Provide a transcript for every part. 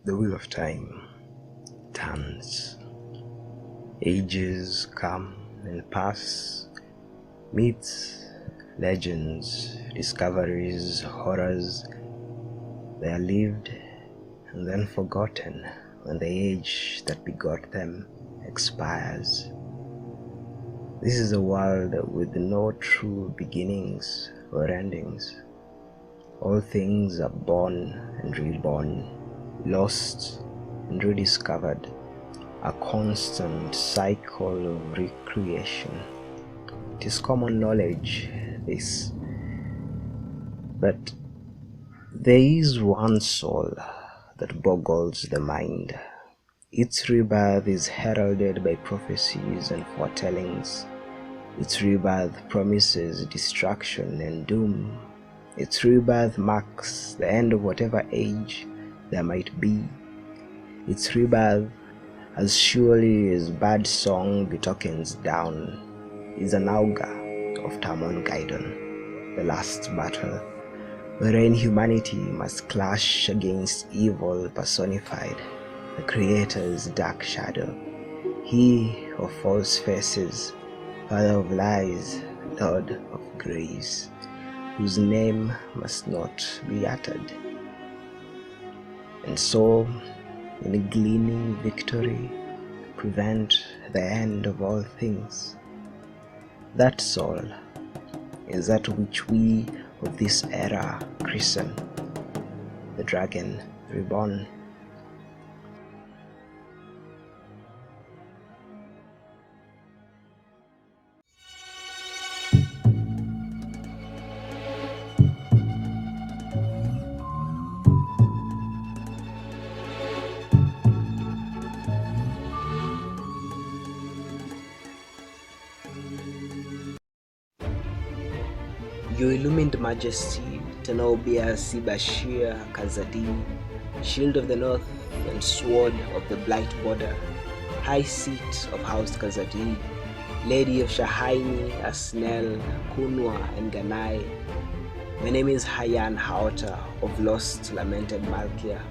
The wheel of time turns. Ages come and pass. Myths, legends, discoveries, horrors, they are lived and then forgotten when the age that begot them expires. This is a world with no true beginnings or endings. All things are born and reborn, lost and rediscovered, a constant cycle of recreation. It is common knowledge, this, but there is one soul that boggles the mind. Its rebirth is heralded by prophecies and foretellings. Its rebirth promises destruction and doom. Its rebirth marks the end of whatever age there might be. Its rebirth, as surely as bird song betokens down, is an augur of Tarmongaidon, the last battle, wherein humanity must clash against evil personified, the Creator's dark shadow, he of false faces, father of lies, lord of grace, whose name must not be uttered. And so, in gleaning victory, prevent the end of all things. That soul is that which we of this era christen the dragon reborn. Your illumined majesty, Tenobia Sibashir Kazadi, shield of the north and sword of the blight border, high seat of House Kazadi, lady of Shahaini, Asnel, Kunwa and Ganai. My name is Hayan Haota of Lost Lamented Malkia.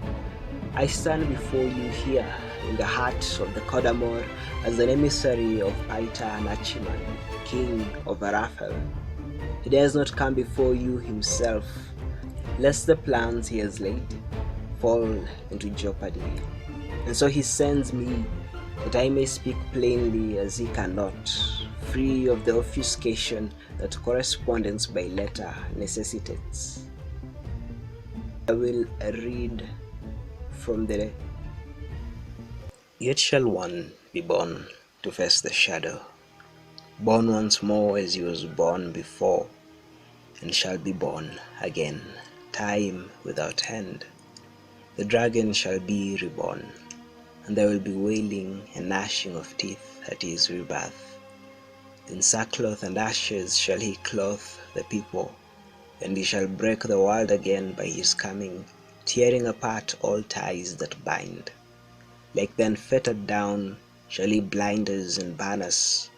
I stand before you here in the heart of the Kodamor as an emissary of Paita Nachiman, king of Arafel. He dares not come before you himself, lest the plans he has laid fall into jeopardy. And so he sends me, that I may speak plainly as he cannot, free of the obfuscation that correspondence by letter necessitates. I will read from the Yet shall one be born to face the shadow, born once more as he was born before, and shall be born again, time without end. The dragon shall be reborn, and there will be wailing and gnashing of teeth at his rebirth. In sackcloth and ashes shall he clothe the people, and he shall break the world again by his coming, tearing apart all ties that bind. Like the unfettered down shall he blind us and ban us.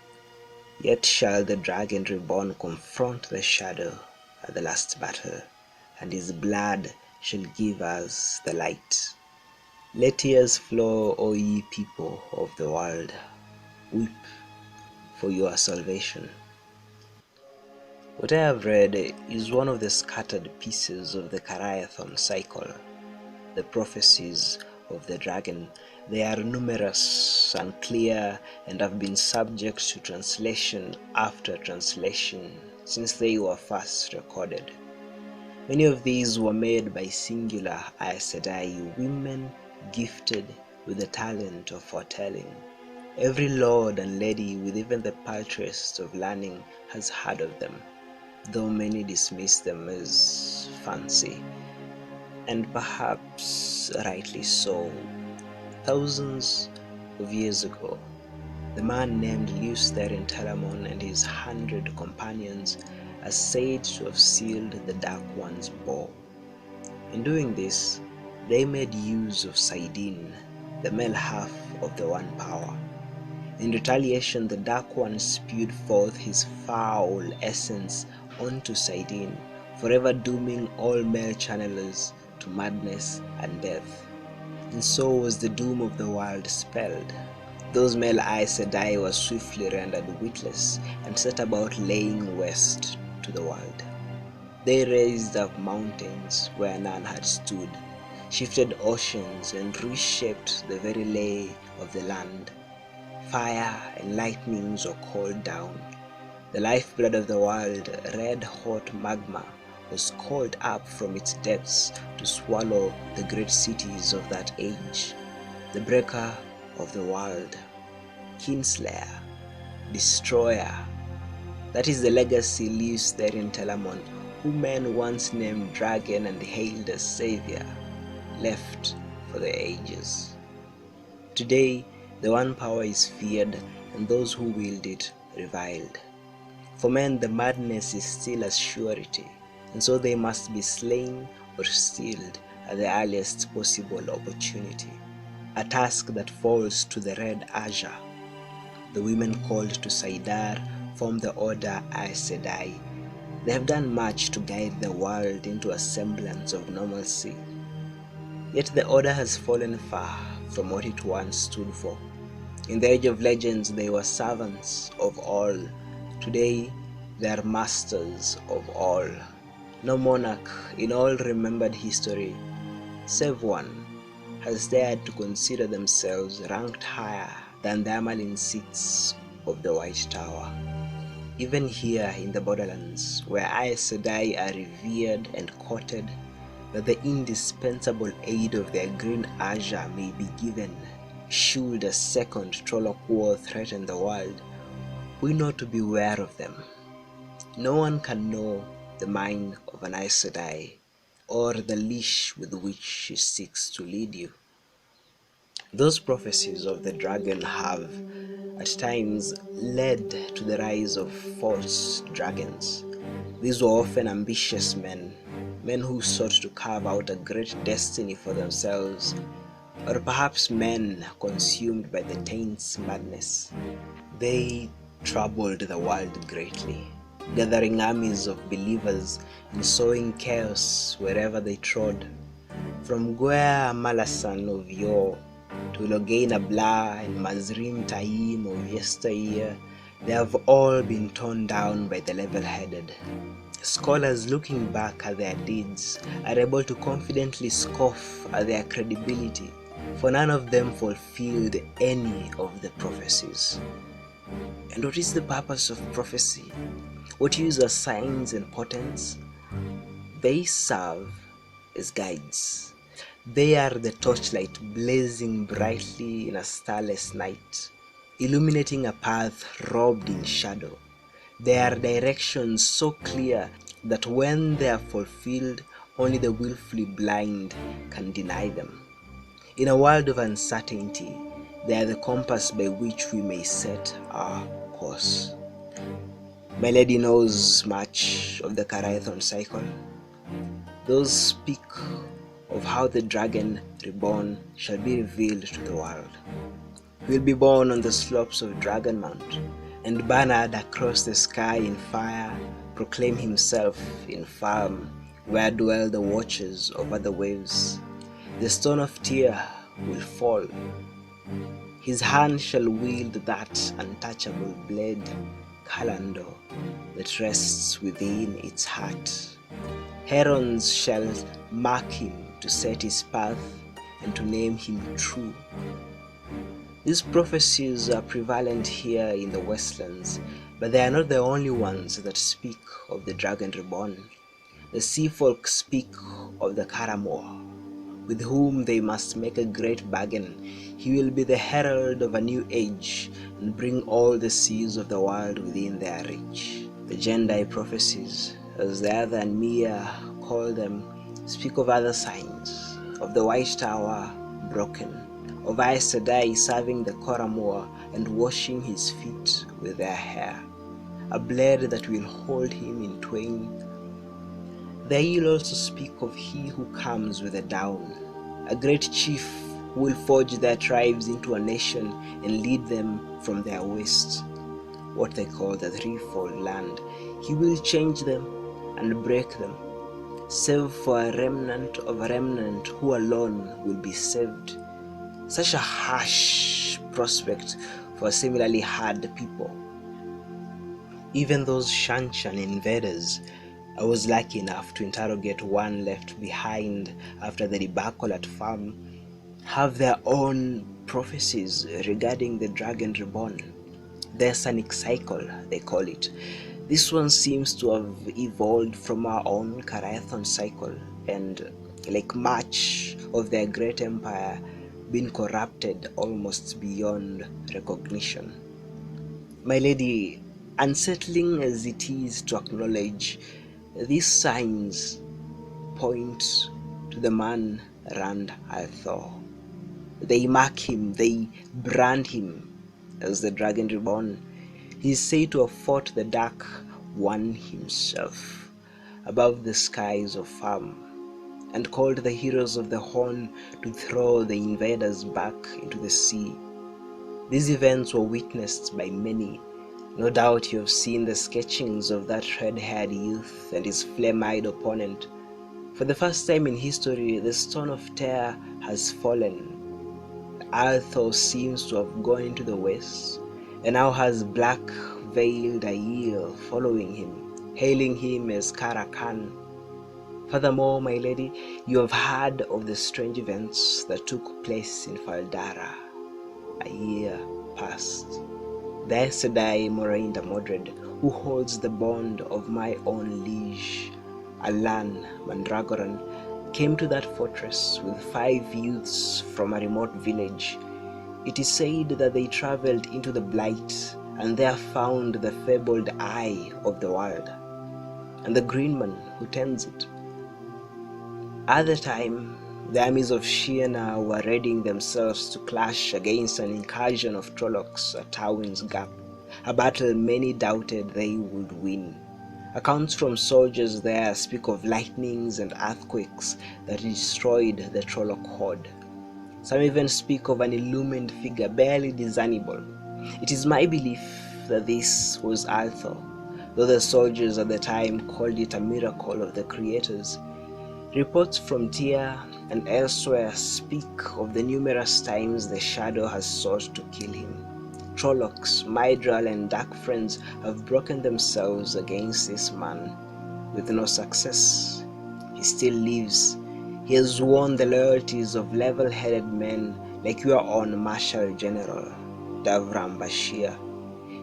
Yet shall the dragon reborn confront the shadow at the last battle, and his blood shall give us the light. Let tears flow, O ye people of the world, weep for your salvation. What I have read is one of the scattered pieces of the Karayathon cycle, the prophecies of the dragon. They are numerous, unclear, and have been subject to translation after translation since they were first recorded. Many of these were made by singular Aes Sedai women gifted with the talent of foretelling. Every lord and lady with even the paltriest of learning has heard of them, though many dismiss them as fancy, and perhaps rightly so. Thousands of years ago, the man named Leustherin Telamon and his 100 companions are said to have sealed the Dark One's bow. In doing this, they made use of Saidin, the male half of the One Power. In retaliation, the Dark One spewed forth his foul essence onto Saidin, forever dooming all male channelers to madness and death. and so was the doom of the world spelled. Those male Aes Sedai were swiftly rendered witless and set about laying waste to the world. They raised up mountains where none had stood, shifted oceans and reshaped the very lay of the land. Fire and lightnings were called down. The lifeblood of the world, red-hot magma, was called up from its depths to swallow the great cities of that age. The breaker of the world, Kinslayer, Destroyer. That is the legacy lives there in Telamon, who men once named Dragon and hailed as Savior, left for the ages. Today, the one power is feared, and those who wield it reviled. For men, the madness is still a surety, and so they must be slain or stealed at the earliest possible opportunity, a task that falls to the Red Azure. The women called to Saidar form the Order Aes Sedai. They have done much to guide the world into a semblance of normalcy. Yet the Order has fallen far from what it once stood for. In the Age of Legends, they were servants of all. Today, they are masters of all. No monarch in all remembered history, save one, has dared to consider themselves ranked higher than the Amalin seats of the White Tower. Even here in the borderlands, where Aes Sedai are revered and courted, that the indispensable aid of their green azure may be given, should a second Trolloc war threaten the world, we know to beware of them. No one can know the mind of an Aes Sedai, or the leash with which she seeks to lead you. Those prophecies of the dragon have, at times, led to the rise of false dragons. These were often ambitious men who sought to carve out a great destiny for themselves, or perhaps men consumed by the taint's madness. They troubled the world greatly, gathering armies of believers and sowing chaos wherever they trod. From Gwea Malasan of yore to Logaina Bla and Mazrim Taim of yesteryear, they have all been torn down by the level-headed. Scholars looking back at their deeds are able to confidently scoff at their credibility, for none of them fulfilled any of the prophecies. And what is the purpose of prophecy? What use are signs and portents? They serve as guides. They are the torchlight blazing brightly in a starless night, illuminating a path robed in shadow. They are directions so clear that when they are fulfilled, only the willfully blind can deny them. In a world of uncertainty, they are the compass by which we may set our course. My lady knows much of the Carathon cycle. Those speak of how the dragon reborn shall be revealed to the world. He will be born on the slopes of Dragon Mount, and bannered across the sky in fire, proclaim himself in Farm, where dwell the watchers over the waves. The stone of Tyr will fall. His hand shall wield that untouchable blade, Calando, that rests within its heart. Herons shall mark him to set his path and to name him true. These prophecies are prevalent here in the Westlands, but they are not the only ones that speak of the dragon reborn. The sea folk speak of the Karamor, with whom they must make a great bargain. He will be the herald of a new age and bring all the seas of the world within their reach. The Jendai prophecies, as the other and Mia call them, speak of other signs, of the White Tower broken, of Aes Sedai serving the Koramor and washing his feet with their hair, a blade that will hold him in twain. They will also speak of he who comes with a down, a great chief who will forge their tribes into a nation and lead them from their waste, what they call the threefold land. He will change them and break them, save for a remnant of a remnant who alone will be saved. Such a harsh prospect for similarly hard people. Even those Shanshan invaders, I was lucky enough to interrogate one left behind after the debacle at farm, have their own prophecies regarding the dragon reborn. Their sonic cycle, they call it. This one seems to have evolved from our own Karathon cycle, and like much of their great empire, been corrupted almost beyond recognition. My lady, unsettling as it is to acknowledge, these signs point to the man Rand Althor. They mark him, they brand him as the Dragon Reborn. He is said to have fought the Dark One himself above the skies of Farm, and called the heroes of the Horn to throw the invaders back into the sea. These events were witnessed by many. No doubt you have seen the sketchings of that red-haired youth and his flame-eyed opponent. For the first time in history, the Stone of Terror has fallen. Arthur seems to have gone into the west, and now has black-veiled Aiel following him, hailing him as Kara Khan. Furthermore, my lady, you have heard of the strange events that took place in Faldara a year past. The Aes Sedai Moraine Mordred, who holds the bond of my own liege, Alan Mandragoran, came to that fortress with 5 youths from a remote village. It is said that they traveled into the Blight and there found the fabled Eye of the World, and the Green Man who tends it. At the time, the armies of Shiena were readying themselves to clash against an incursion of Trollocs at Tywin's Gap, a battle many doubted they would win. Accounts from soldiers there speak of lightnings and earthquakes that destroyed the Trolloc horde. Some even speak of an illumined figure barely discernible. It is my belief that this was Arthur, though the soldiers at the time called it a miracle of the creators. Reports from Tyr and elsewhere speak of the numerous times the Shadow has sought to kill him. Trollocs, Myrdral, and Dark Friends have broken themselves against this man, with no success. He still lives. He has won the loyalties of level-headed men like your own Marshal General, Davram Bashir,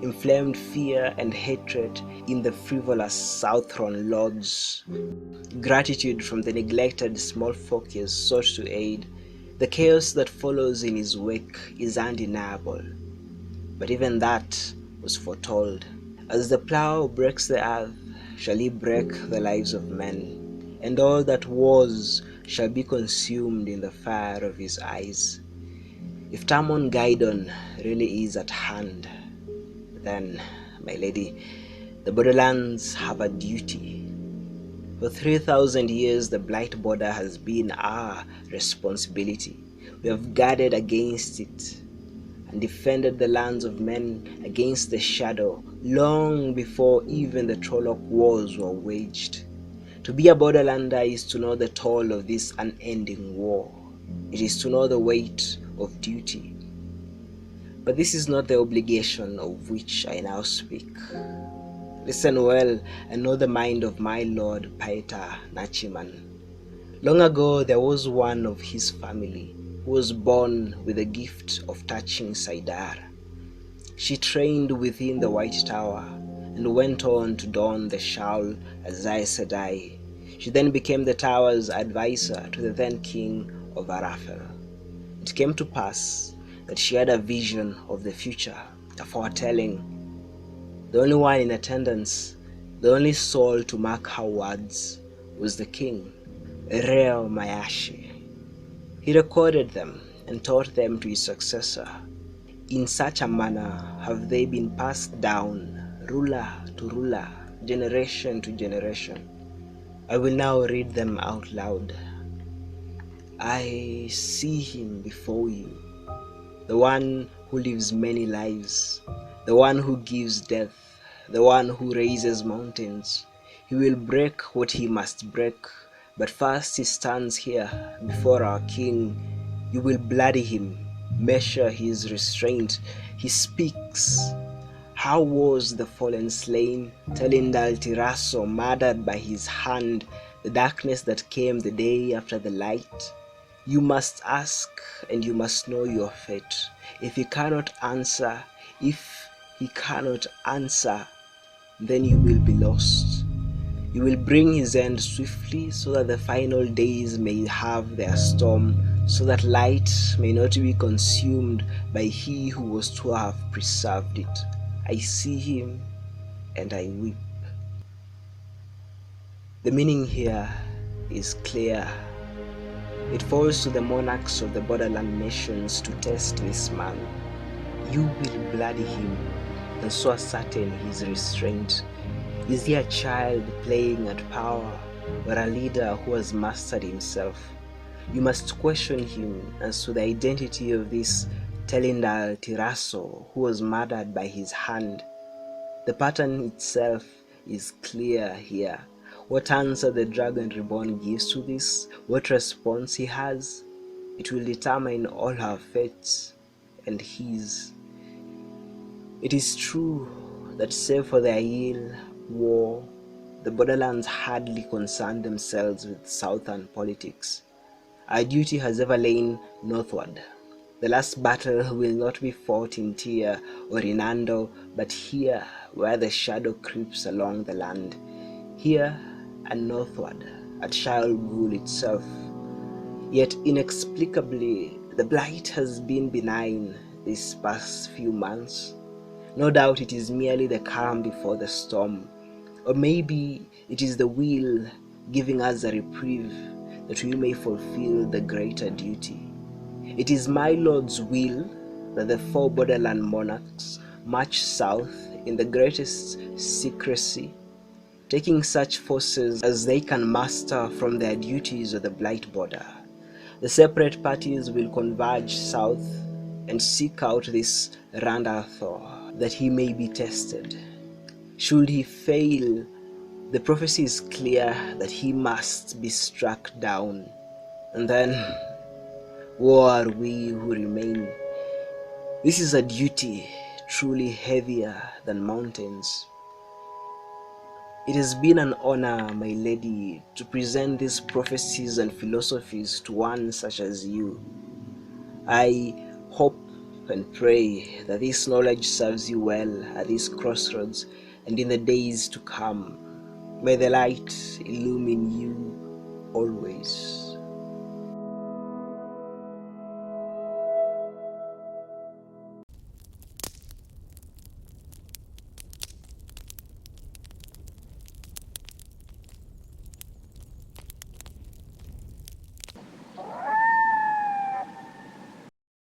inflamed fear and hatred in the frivolous Southron lords. Gratitude from the neglected small folk he has sought to aid. The chaos that follows in his wake is undeniable. But even that was foretold. As the plough breaks the earth, shall he break the lives of men, and all that was shall be consumed in the fire of his eyes. If Tamon Gaidon really is at hand, then, my lady, the borderlands have a duty. For 3,000 years, the Blight border has been our responsibility. We have guarded against it and defended the lands of men against the Shadow long before even the Trolloc wars were waged. To be a borderlander is to know the toll of this unending war. It is to know the weight of duty. But this is not the obligation of which I now speak. Listen well and know the mind of my lord Paita Nachiman. Long ago there was one of his family who was born with the gift of touching Saidar. She trained within the White Tower and went on to don the shawl as Aes Sedai. She then became the tower's advisor to the then king of Arafel. It came to pass that she had a vision of the future, a foretelling. The only one in attendance, the only soul to mark her words, was the king, Reo Mayashi. He recorded them and taught them to his successor. In such a manner have they been passed down, ruler to ruler, generation to generation. I will now read them out loud. I see him before you, the one who lives many lives, the one who gives death, the one who raises mountains. He will break what he must break, but first he stands here before our king. You will bloody him, measure his restraint. He speaks. How was the fallen slain, telling Daltiraso murdered by his hand, the darkness that came the day after the light? You must ask, and you must know your fate. If he cannot answer, then you will be lost. You will bring his end swiftly, so that the final days may have their storm, so that light may not be consumed by he who was to have preserved it. I see him and I weep. The meaning here is clear. It falls to the monarchs of the borderland nations to test this man. You will bloody him and so ascertain his restraint. Is he a child playing at power, or a leader who has mastered himself? You must question him as to the identity of this Telindal Tiraso who was murdered by his hand. The pattern itself is clear here. What answer the dragon Reborn gives to this, what response he has, it will determine all our fates and his. It is true that save for their ill war, the borderlands hardly concern themselves with southern politics. Our duty has ever lain northward. The last battle will not be fought in Tyr or in Andor, but here where the shadow creeps along the land. Here and northward at Shire Ghoul itself. Yet inexplicably, the blight has been benign these past few months. No doubt it is merely the calm before the storm, or maybe it is the will giving us a reprieve that we may fulfill the greater duty. It is my Lord's will that the 4 borderland monarchs march south in the greatest secrecy, taking such forces as they can muster from their duties of the blight border. The separate parties will converge south and seek out this Randathor, that he may be tested. Should he fail, the prophecy is clear that he must be struck down. And then, woe are we who remain. This is a duty truly heavier than mountains. It has been an honor, my lady, to present these prophecies and philosophies to one such as you. I hope and pray that this knowledge serves you well at these crossroads and in the days to come. May the light illumine you always.